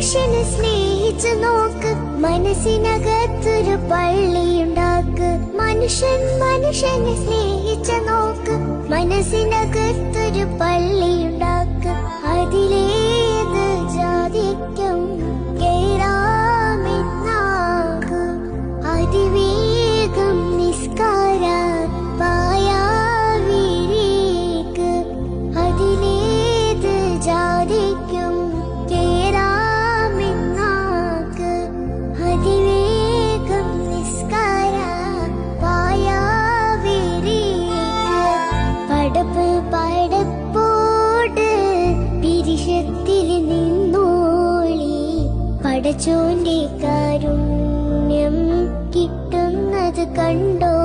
മനുഷ്യനെ സ്നേഹിച്ചു നോക്ക്, മനസ്സിനകത്തൊരു പള്ളിയുണ്ടാക്ക്. മനുഷ്യനെ സ്നേഹിച്ചു നോക്ക്, മനസ്സിനകത്തൊരു പള്ളിയുണ്ടാക്ക്. അതിലേത് ജാതിക്കും കേറാമെന്നാകു, അതിവേഗം നിസ്കാര പായാവിരേക്ക്. അതിലേത് ജാതിക്കും കേറാമെന്നാകു, അതിവേഗം നിസ്കാര പായാവിരേക്ക്. പടപ്പോട് പിരിശത്തിൽ നിന്നോളി, പടച്ചോന്റെ കാരുണ്യം കിട്ടുന്നത് കണ്ടോ.